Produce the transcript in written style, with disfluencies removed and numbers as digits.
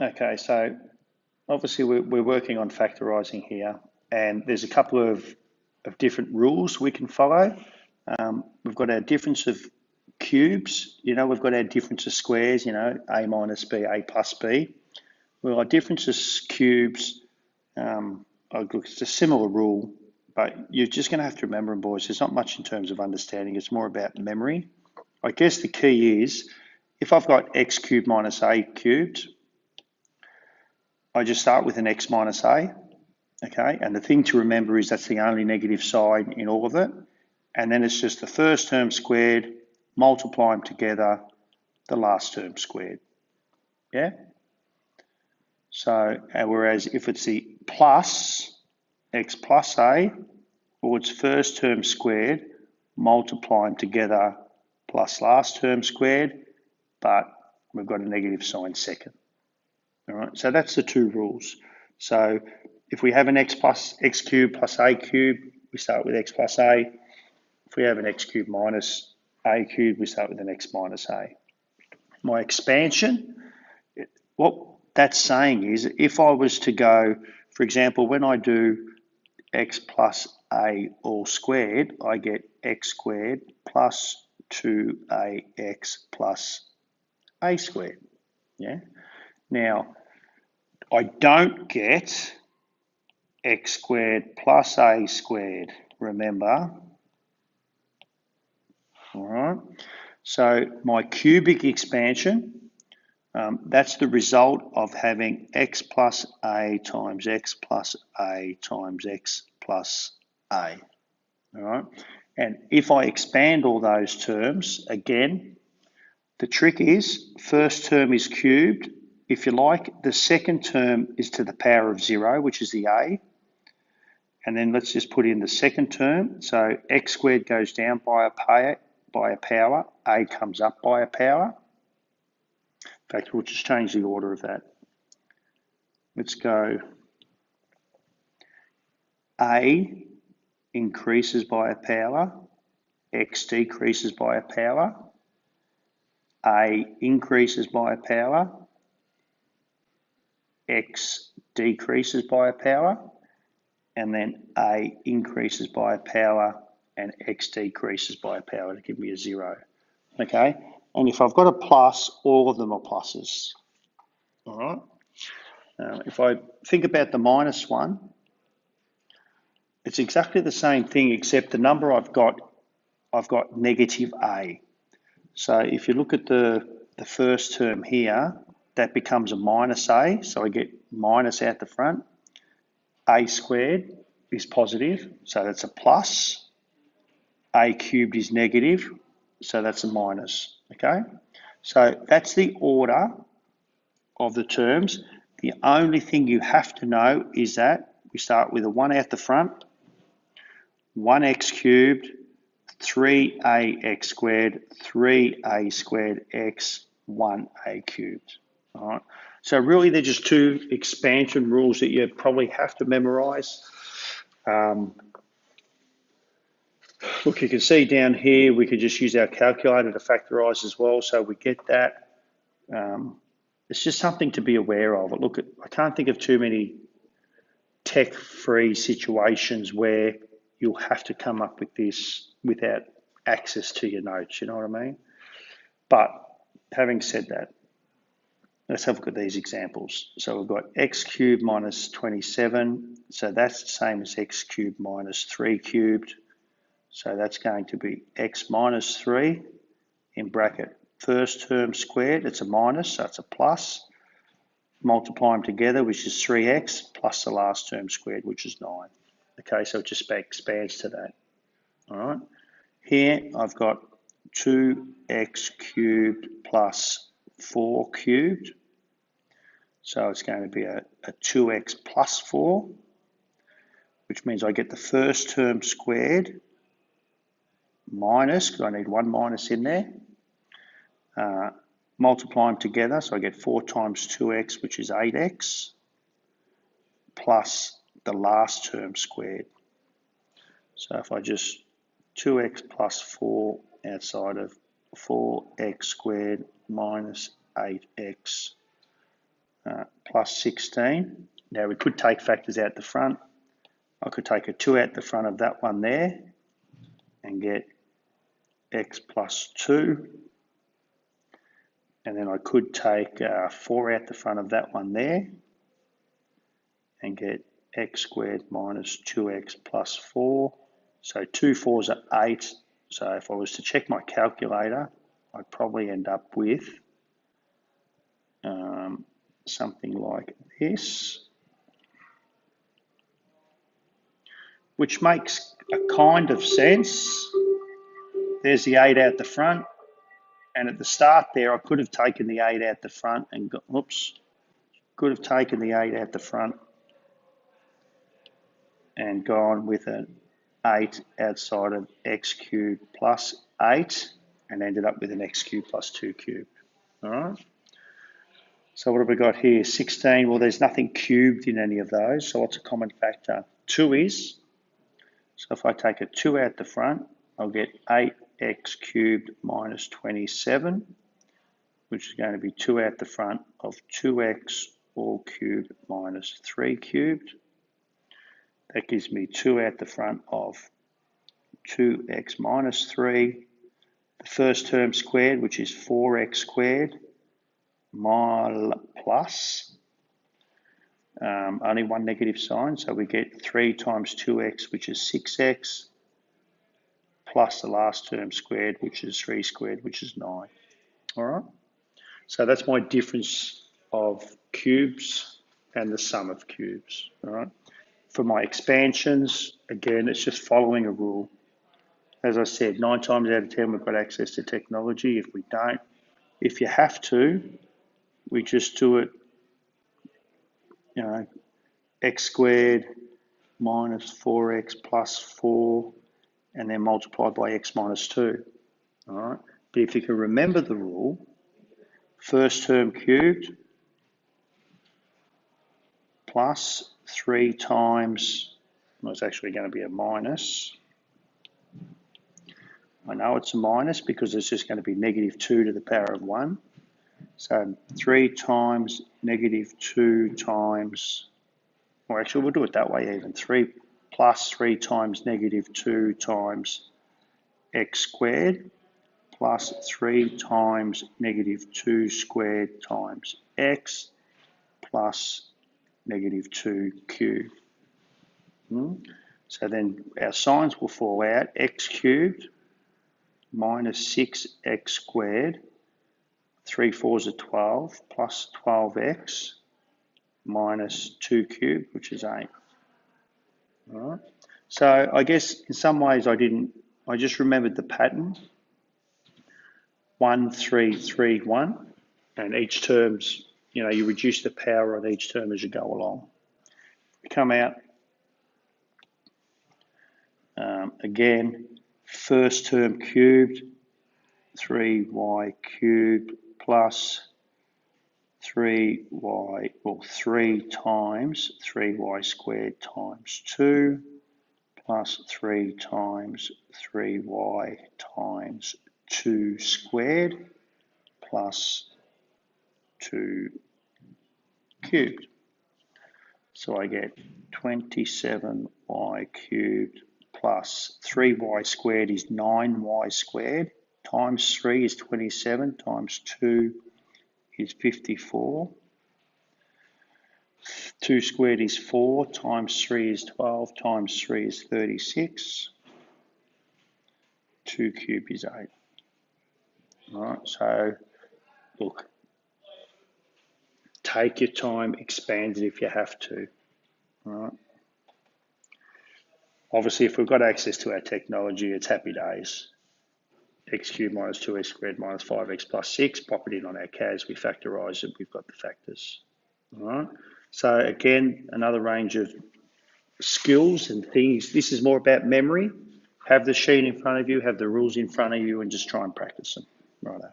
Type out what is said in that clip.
Okay, so obviously we're working on factorising here, and there's a couple of different rules we can follow. We've got our difference of cubes, we've got our difference of squares, a minus b, a plus b. Well, our difference of cubes, it's a similar rule, but you're just going to have to remember them, boys. There's not much in terms of understanding. It's more about memory. I guess the key is, if I've got x cubed minus a cubed, I just start with an x minus a, okay? And the thing to remember is that's the only negative sign in all of it. And then it's just the first term squared, multiply them together, the last term squared, yeah? So, whereas if it's the plus, x plus a, well, it's first term squared, multiply them together, plus last term squared, but we've got a negative sign second. All right, so that's the two rules. So if we have an x cubed plus a cubed, we start with x plus a. If we have an x cubed minus a cubed, we start with an x minus a. My expansion, what that's saying is, if I was to go, for example, when I do x plus a all squared, I get x squared plus 2ax plus a squared, yeah? Now, I don't get x squared plus a squared, remember? All right, so my cubic expansion, that's the result of having x plus a times x plus a times x plus a, all right? And if I expand all those terms, again, the trick is, first term is cubed. If you like, the second term is to the power of 0, which is the a. And then let's just put in the second term. So x squared goes down by a power, a comes up by a power. In fact, we'll just change the order of that. Let's go a increases by a power, x decreases by a power, a increases by a power, x decreases by a power, and then a increases by a power and x decreases by a power to give me a 0, okay? And if I've got a plus, all of them are pluses, all right? If I think about the minus one, it's exactly the same thing, except the number I've got negative a. So if you look at the first term here, that becomes a minus a, so I get minus out the front. A squared is positive, so that's a plus. A cubed is negative, so that's a minus, okay? So that's the order of the terms. The only thing you have to know is that we start with a 1 out the front, 1x cubed, 3ax squared, 3a squared x, 1a cubed, all right? So really they're just two expansion rules that you probably have to memorize. Look, you can see down here, we could just use our calculator to factorise as well, so we get that. It's just something to be aware of. Look, I can't think of too many tech-free situations where you'll have to come up with this without access to your notes, you know what I mean? But having said that, let's have a look at these examples. So we've got x cubed minus 27, so that's the same as x cubed minus 3 cubed. So that's going to be x minus 3 in bracket first term squared. It's a minus, so it's a plus. Multiply them together, which is 3x, plus the last term squared, which is 9. Okay, so it just expands to that. All right. Here I've got 2x cubed plus 4 cubed. So it's going to be a 2x plus 4, which means I get the first term squared minus, because I need one minus in there, multiply them together, so I get 4 times 2x, which is 8x, plus the last term squared. So if I just 2x plus 4 outside of 4x squared minus 8x plus 16. Now we could take factors out the front. I could take a 2 out the front of that one there and get x plus 2. And then I could take 4 out the front of that one there and get x squared minus 2x plus 4. So 2 4s are 8. So if I was to check my calculator, I'd probably end up with something like this, which makes a kind of sense. There's the 8 out the front, and at the start there, I could have taken the 8 out the front and got, could have taken the 8 out the front and gone with an 8 outside of x cubed plus 8 and ended up with an x cubed plus 2 cubed. All right. So what have we got here? 16. Well, there's nothing cubed in any of those. So what's a common factor? 2 is. So if I take a 2 out the front, I'll get 8x cubed minus 27, which is going to be 2 out the front of 2x all cubed minus 3 cubed. That gives me 2 out the front of 2x minus 3. The first term squared, which is 4x squared, plus only one negative sign, so we get 3 times 2x, which is 6x, plus the last term squared, which is 3 squared, which is 9. All right, so that's my difference of cubes and the sum of cubes. All right, for my expansions, again, it's just following a rule. As I said, 9 times out of 10, we've got access to technology. If we don't, if you have to, we just do it, x squared minus 4x plus 4, and then multiply by x minus 2. All right. But if you can remember the rule, first term cubed plus 3 times, well, it's actually going to be a minus. I know it's a minus because it's just going to be negative 2 to the power of 1. So 3 times negative 2 times, or actually we'll do it that way even, 3 plus 3 times negative 2 times x squared plus 3 times negative 2 squared times x plus negative 2 cubed. So then our signs will fall out, x cubed minus 6x squared, 3 4s are 12, plus 12x minus 2 cubed, which is 8. All right. So I guess in some ways I just remembered the pattern. 1, 3, 3, 1, and each term's, you reduce the power on each term as you go along. We come out, again, first term cubed, 3y cubed plus 3 times 3y squared times 2 plus 3 times 3y times 2 squared plus 2 cubed. So I get 27y cubed plus 3y squared is 9y squared times 3 is 27 times 2 is 54. 2 squared is 4 times 3 is 12 times 3 is 36. 2 cubed is 8. All right, so look, take your time, expand it if you have to. All right. Obviously, if we've got access to our technology, it's happy days. X cubed minus 2x squared minus 5x plus 6, pop it in on our CAS, we factorise it, we've got the factors. All right. So again, another range of skills and things. This is more about memory. Have the sheet in front of you, have the rules in front of you, and just try and practice them. Righto.